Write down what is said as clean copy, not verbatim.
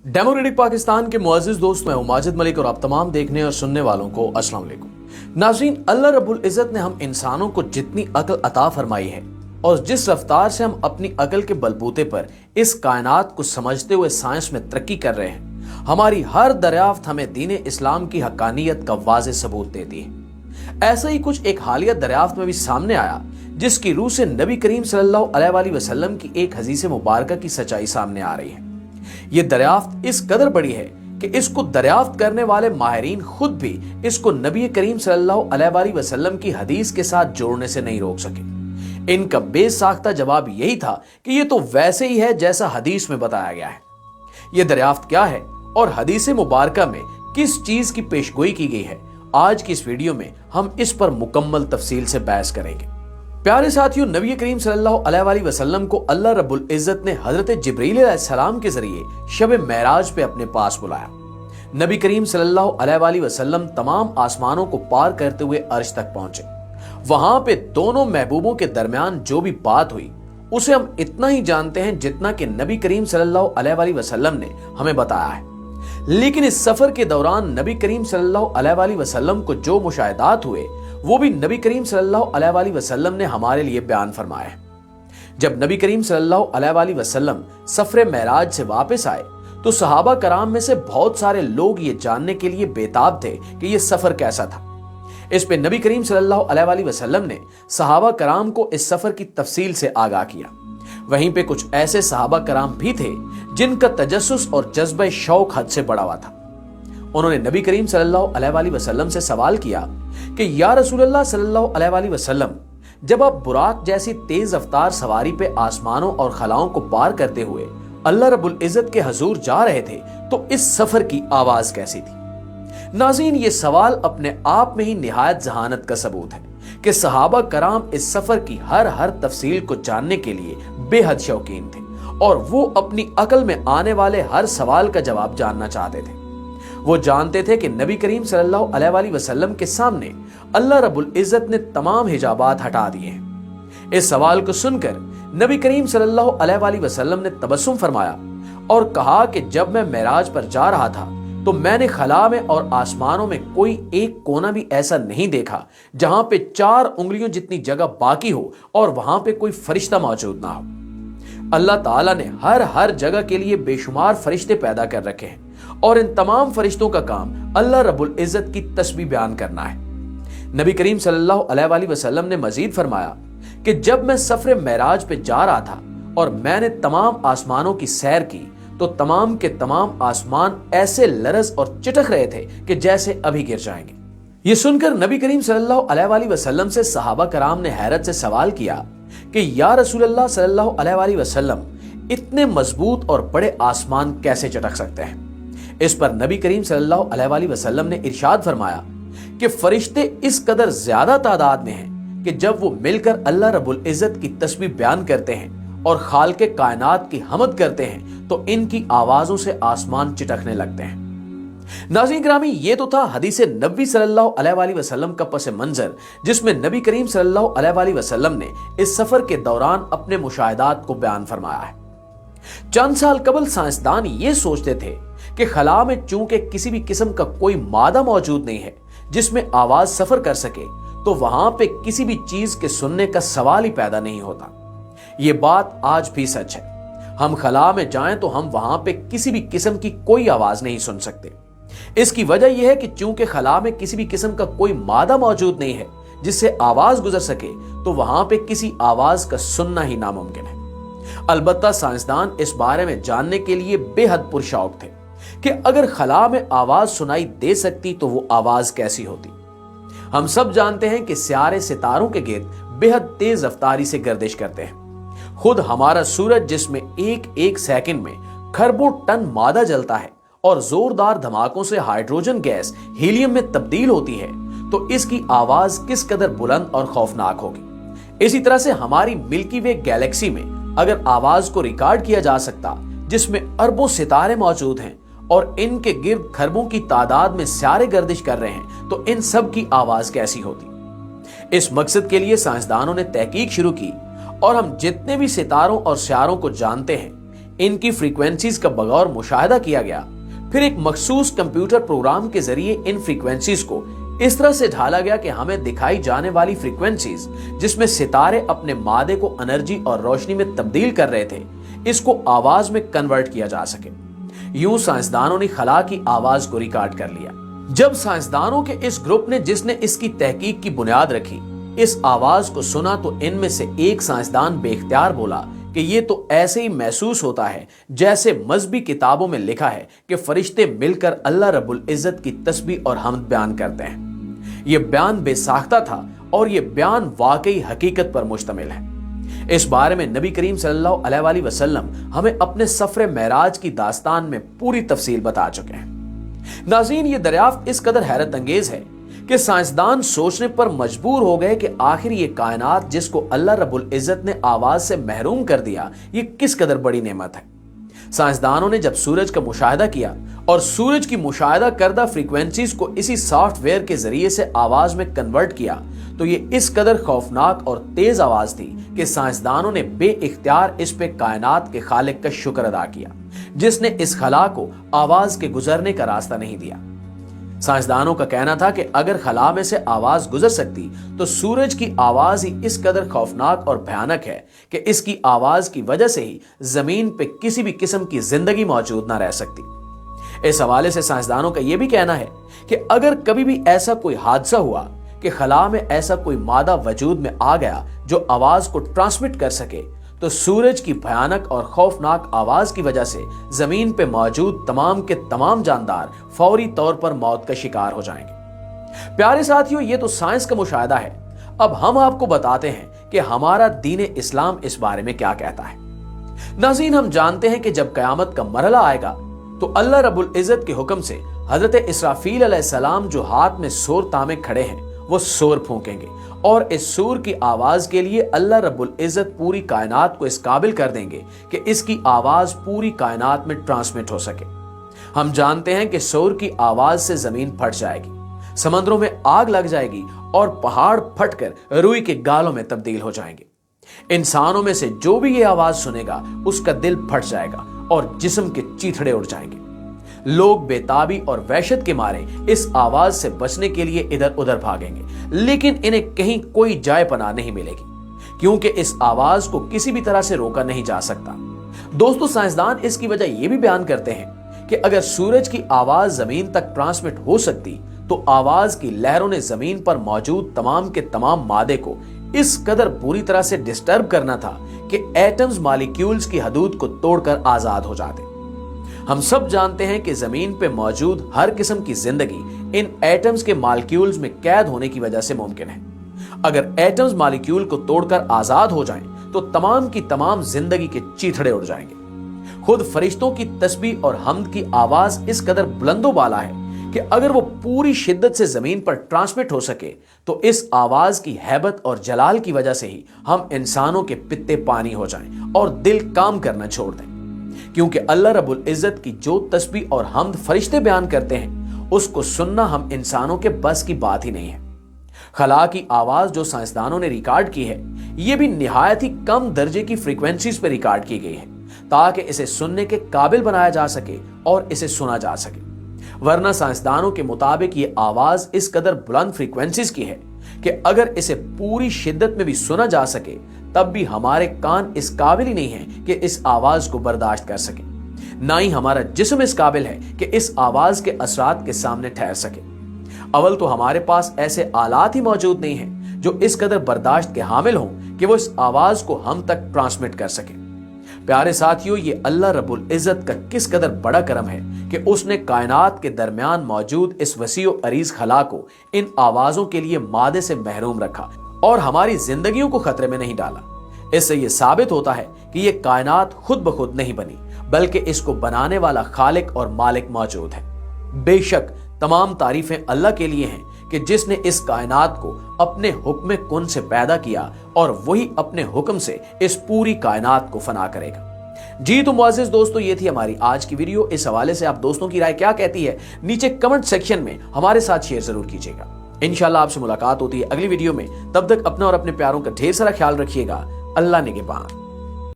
Democratic Pakistan के मुअज़्ज़िज़ दोस्त, मैं हूं माजिद मलिक और आप तमाम देखने और सुनने वालों को अस्सलाम वालेकुम। नाज़रीन, अल्लाह रब्बुल इज़्ज़त ने हम इंसानों को जितनी अक्ल अता फरमाई है और जिस रफ्तार से हम अपनी अक्ल के बलबूते पर इस कायनात को समझते हुए साइंस में तरक्की कर रहे हैं, हमारी हर दरियाफ्त हमें दीन इस्लाम की हक्कानियत का वाज़ेह सबूत देती है। ऐसा ही कुछ एक हालिया दरियाफ्त में भी सामने आया, जिसकी रूह से नबी करीम सल्लल्लाहु अलैहि वसल्लम की एक हदीस मुबारका की सच्चाई सामने आ रही है। ये दरियाफ्त इस कदर बड़ी है कि इसको दरियाफ्त करने वाले माहिरीन खुद भी इसको नबी करीम सल्लल्लाहु अलैहि वसल्लम की हदीस के साथ जोड़ने से नहीं रोक सके। इनका बेसाख्ता जवाब यही था कि ये तो वैसे ही है जैसा हदीस में बताया गया है। ये दरियाफ्त क्या है और हदीस मुबारका में किस चीज की पेशगोई की गई है, आज की इस वीडियो में हम इस पर मुकम्मल तफसील से बहस करेंगे। प्यारे साथियों, नबी करीम सल्लल्लाहु अलैहि वसल्लम को अल्लाह रब्बुल इज़्ज़त ने हजरत जिब्रील अलैहिस्सलाम के जरिए शब मेराज पे अपने पास बुलाया। नबी करीम सल्लल्लाहु अलैहि वसल्लम तमाम आसमानों को पार करते हुए अर्श तक पहुंचे। वहां पे दोनों महबूबों के दरमियान जो भी बात हुई उसे हम इतना ही जानते हैं जितना कि नबी करीम सल्लल्लाहु अलैहि वसल्लम ने हमें बताया है। लेकिन इस सफर के दौरान नबी करीम सल्लल्लाहु अलैहि वसल्लम को जो मुशाहिदात हुए वो भी नबी करीम सल्लल्लाहु अलैहि वसल्लम ने हमारे लिए बयान फरमाया है। जब नबी करीम सल्लल्लाहु अलैहि वसल्लम सफर मेराज से वापस आए तो सहाबा कराम में से बहुत सारे लोग ये जानने के लिए बेताब थे कि ये सफर कैसा था। इस पे नबी करीम सल्लल्लाहु अलैहि वसल्लम ने सहाबा कराम को इस सफर की तफसील से आगाह किया। वहीं पे कुछ ऐसे सहाबा कराम भी थे जिनका तजस्सुस और जज्बा शौक हद से बढ़ा हुआ था। उन्होंने नबी करीम सल्लल्लाहु अलैहि वसल्लम से सवाल किया कि या रसूलल्लाह सल्लल्लाहु अलैहि वसल्लम, जब आप बुराक जैसी तेज रफ्तार सवारी पे आसमानों और खलाओं को पार करते हुए अल्लाह रब्बुल इज़्ज़त के हजूर जा रहे थे तो इस सफर की आवाज कैसी थी? नाज़रीन, ये सवाल अपने आप में ही निहायत जहानत का सबूत है कि सहाबा कराम इस सफर की हर तफसील को जानने के लिए बेहद शौकीन थे और वो अपनी अकल में आने वाले हर सवाल का जवाब जानना चाहते थे। वो जानते थे कि नबी करीम सल्लल्लाहु अलैहि वसल्लम के सामने अल्लाह रब्बुल इज़्ज़त ने तमाम हिजाबात हटा दिए हैं। इस सवाल को सुनकर नबी करीम सल्लल्लाहु अलैहि वसल्लम ने तबस्सुम फरमाया और कहा कि जब मैं मेराज पर जा रहा था तो मैंने खला में और आसमानों में कोई एक कोना भी ऐसा नहीं देखा जहां पे 4 उंगलियों जितनी जगह बाकी हो और वहां पे कोई फरिश्ता मौजूद ना हो। अल्लाह ताला ने हर जगह के लिए बेशुमार फरिश्ते पैदा कर रखे हैं और इन तमाम फरिश्तों का काम अल्लाह रब्बुल इज़्ज़त की तस्बीह बयान करना है। नबी करीम सल्लल्लाहु अलैहि वसल्लम ने मजीद फरमाया कि जब मैं सफर मेराज पे जा रहा था और मैंने तमाम आसमानों की सैर की तो तमाम के तमाम आसमान ऐसे लरज और चिटक रहे थे कि जैसे अभी गिर जाएंगे। ये सुनकर नबी करीम सल्लल्लाहु अलैहि वसल्लम से सहाबा कराम ने हैरत से सवाल किया कि या रसूलल्लाह सल्लल्लाहु अलैहि वसल्लम, इतने मजबूत और बड़े आसमान कैसे चटक सकते हैं? इस पर नबी करीम सल्लल्लाहु अलैहि वसल्लम ने इरशाद फरमाया कि फरिश्ते इस कदर ज्यादा तादाद में हैं कि जब वो मिलकर अल्लाह रब्बुल इज़्ज़त की तस्बीह बयान करते हैं और खालिक़े कायनात की हमद करते हैं तो इनकी आवाजों से आसमान चिटकने लगते हैं। नाज़रीन गिरामी, ये तो था हदीस नबी सल्लल्लाहु अलैहि वसल्लम का पस मंजर, जिसमें नबी करीम सल्लल्लाहु अलैहि वसल्लम ने इस सफर के दौरान अपने मुशाहिदात को बयान फरमाया है। चंद साल कबल साइंसदान ये सोचते थे कि खला में चूंकि किसी भी किस्म का कोई मादा मौजूद नहीं है जिसमें आवाज सफर कर सके, तो वहां पे किसी भी चीज के सुनने का सवाल ही पैदा नहीं होता। ये बात आज भी सच है। हम खला में जाएं तो हम वहां पे किसी भी किस्म की कोई आवाज नहीं सुन सकते। इसकी वजह यह है कि चूंकि खला में किसी भी किस्म का कोई मादा मौजूद नहीं है जिससे आवाज गुजर सके, तो वहां पे किसी आवाज का सुनना ही नामुमकिन है। अलबत्ता साइंसदान इस बारे में जानने के लिए बेहद पुरशौक थे कि अगर खला में आवाज सुनाई दे सकती तो वो आवाज कैसी होती। हम सब जानते हैं कि सियारे सितारों के गिर्द बेहद तेज रफ्तारी से गर्दिश करते हैं। खुद हमारा सूरज, जिसमें एक सेकंड में खरबों टन मादा जलता है और जोरदार धमाकों से हाइड्रोजन गैस हीलियम में तब्दील होती है, तो इसकी आवाज किस कदर बुलंद और खौफनाक होगी। इसी तरह से हमारी मिल्की वे गैलेक्सी में अगर आवाज को रिकॉर्ड किया जा सकता, जिसमें अरबों सितारे मौजूद हैं और इनके गिर्द खरबों की तादाद में सियारे गर्दिश कर रहे हैं, तो इन सब की आवाज कैसी होती। इस मकसद के लिए साइंसदानों ने तहकीक शुरू की और हम जितने भी सितारों और सियारों को जानते हैं इनकी फ्रीक्वेंसीज का बगौर मुशाहिदा किया गया। फिर एक मखसूस कंप्यूटर प्रोग्राम के जरिए इन फ्रीक्वेंसीज को इस तरह से ढाला गया कि हमें दिखाई जाने वाली फ्रीक्वेंसीज जिसमें सितारे अपने मादे को एनर्जी और रोशनी में तब्दील कर रहे थे, इसको आवाज में कन्वर्ट किया जा सके। यूं साइंसदानों ने खला की आवाज को रिकॉर्ड कर लिया। जब साइंसदानों के इस ग्रुप ने, जिसने इसकी तहकीक की बुनियाद रखी, इस आवाज को सुना तो इनमें से एक साइंसदान बेख्तियार बोला कि ये तो ऐसे ही महसूस होता है जैसे मजहबी किताबों में लिखा है कि फरिश्ते मिलकर अल्लाह रब्बुल इज्जत की तस्बीह और हम्द बयान करते हैं। ये बयान बेसाख्ता था और ये बयान वाकई हकीकत पर मुश्तमिल है। इस बारे में नबी करीम सल्लल्लाहु अलैहि वसल्लम हमें अपने सफर मेराज की दास्तान में पूरी तफसील बता चुके हैं। नाज़रीन, ये दरियाफ्त इस कदर हैरत अंगेज है कि साइंसदान सोचने पर मजबूर हो गए कि आखिर ये कायनात जिसको अल्लाह रब्बुल इज्जत ने आवाज से महरूम कर दिया, ये किस कदर बड़ी नेमत है। साइंसदानों ने जब सूरज का मुशाहिदा किया और सूरज की मुशाहिदा करदा फ्रीक्वेंसीज को इसी सॉफ्टवेयर के जरिए से आवाज में कन्वर्ट किया तो ये इस कदर खौफनाक और तेज आवाज थी कि साइंसदानों ने बेइख्तियार इस पे कायनात के खालिक का शुक्र अदा किया, जिसने इस खला को आवाज के गुजरने का रास्ता नहीं दिया। साइंसदानों का कहना था कि अगर खला में से आवाज गुजर सकती तो सूरज की आवाज ही इस कदर खौफनाक और भयानक है कि इसकी आवाज की वजह से ही जमीन पे किसी भी किस्म की जिंदगी मौजूद ना रह सकती। इस हवाले से साइंसदानों का यह भी कहना है कि अगर कभी भी ऐसा कोई हादसा हुआ कि खला में ऐसा कोई मादा वजूद में आ गया जो आवाज को ट्रांसमिट कर सके, तो सूरज की भयानक और खौफनाक आवाज की वजह से जमीन पे मौजूद तमाम के तमाम जानदार फौरी तौर पर मौत का शिकार हो जाएंगे। प्यारे साथियों, ये तो साइंस का मुशाहिदा है। अब हम आपको बताते हैं कि हमारा दीन इस्लाम इस बारे में क्या कहता है। नाज़रीन, हम जानते हैं कि जब कयामत का मरहला आएगा तो अल्लाह रब्बुल इज्जत के हुक्म से हजरत इसराफील अलैहिस्सलाम जो हाथ में सोर तामे खड़े हैं वो सोर फूंकेंगे और इस सूर की आवाज के लिए अल्लाह रब्बुल इज्जत पूरी कायनात को इस काबिल कर देंगे कि इसकी आवाज पूरी कायनात में ट्रांसमिट हो सके। हम जानते हैं कि सूर की आवाज से जमीन फट जाएगी, समंदरों में आग लग जाएगी और पहाड़ फटकर रुई के गालों में तब्दील हो जाएंगे। इंसानों में से जो भी ये आवाज सुनेगा उसका दिल फट जाएगा और जिस्म के चीथड़े उड़ जाएंगे। लोग बेताबी और वहशत के मारे इस आवाज से बचने के लिए इधर उधर भागेंगे, लेकिन इन्हें कहीं कोई जाय पनाह नहीं मिलेगी क्योंकि इस आवाज को किसी भी तरह से रोका नहीं जा सकता। दोस्तों, साइंसदान इसकी वजह यह भी बयान करते हैं कि अगर सूरज की आवाज जमीन तक ट्रांसमिट हो सकती तो आवाज की लहरों ने जमीन पर मौजूद तमाम के तमाम मादे को इस कदर बुरी तरह से डिस्टर्ब करना था कि एटम्स मॉलिक्यूल्स की हदूद को तोड़कर आजाद हो जाते। हम सब जानते हैं कि जमीन पे मौजूद हर किस्म की जिंदगी इन एटम्स के मॉलिक्यूल्स में कैद होने की वजह से मुमकिन है। अगर एटम्स मॉलिक्यूल को तोड़कर आजाद हो जाएं तो तमाम की तमाम जिंदगी के चीथड़े उड़ जाएंगे। खुद फरिश्तों की तस्बीह और हम्द की आवाज इस कदर बुलंदो बाला है कि अगर वो पूरी शिद्दत से जमीन पर ट्रांसमिट हो सके तो इस आवाज की हैबत और जलाल की वजह से ही हम इंसानों के पित्ते पानी हो जाएं और दिल काम करना छोड़ दें, क्योंकि अल्लाह रब्बुल इज्जत की जो तस्बीह और हम्द फरिश्ते बयान करते हैं उसको सुनना हम इंसानों के बस की बात ही नहीं है। खला की आवाज जो साइंसदानों ने रिकॉर्ड की है ये भी निहायत ही कम दर्जे की फ्रीक्वेंसीज पर रिकॉर्ड की गई है ताकि इसे सुनने के काबिल बनाया जा सके और इसे सुना जा सके। वरना साइंसदानों के मुताबिक ये आवाज इस कदर बुलंद फ्रीक्वेंसीज की है कि अगर इसे पूरी शिद्दत में भी सुना जा सके तब भी हमारे कान इस काबिल ही नहीं है कि इस आवाज को बर्दाश्त कर सके, ना ही हमारा जिस्म इस काबिल है कि इस आवाज के असरात के सामने ठहर सके। अवल तो हमारे पास ऐसे आलात ही मौजूद नहीं हैं जो इस कदर बर्दाश्त के हामिल हों कि वो इस आवाज को हम तक ट्रांसमिट कर सके। प्यारे साथियों, ये अल्लाह रब्बुल इज्जत का किस कदर बड़ा करम है कि उसने कायनात के दरमियान मौजूद इस वसीओ अरीज खला को इन आवाजों के लिए मादे से महरूम रखा और हमारी जिंदगियों को खतरे में नहीं डाला। इससे यह साबित होता है कि यह कायनात खुद ब खुद नहीं बनी बल्कि इसको बनाने वाला खालिक और मालिक मौजूद है। बेशक तमाम तारीफें अल्लाह के लिए हैं कि जिसने इस कायनात को अपने हुक्म कुन से पैदा किया और वही अपने हुक्म से इस पूरी कायनात को फना करेगा। जी तो मुअज़्ज़िज़ दोस्तों, ये थी हमारी आज की वीडियो। इस हवाले से आप दोस्तों की राय क्या कहती है नीचे कमेंट सेक्शन में हमारे साथ शेयर जरूर कीजिएगा। इंशाल्लाह आपसे मुलाकात होती है अगली वीडियो में। तब तक अपना और अपने प्यारों का ढेर सारा ख्याल रखिएगा। अल्लाह निगहबान।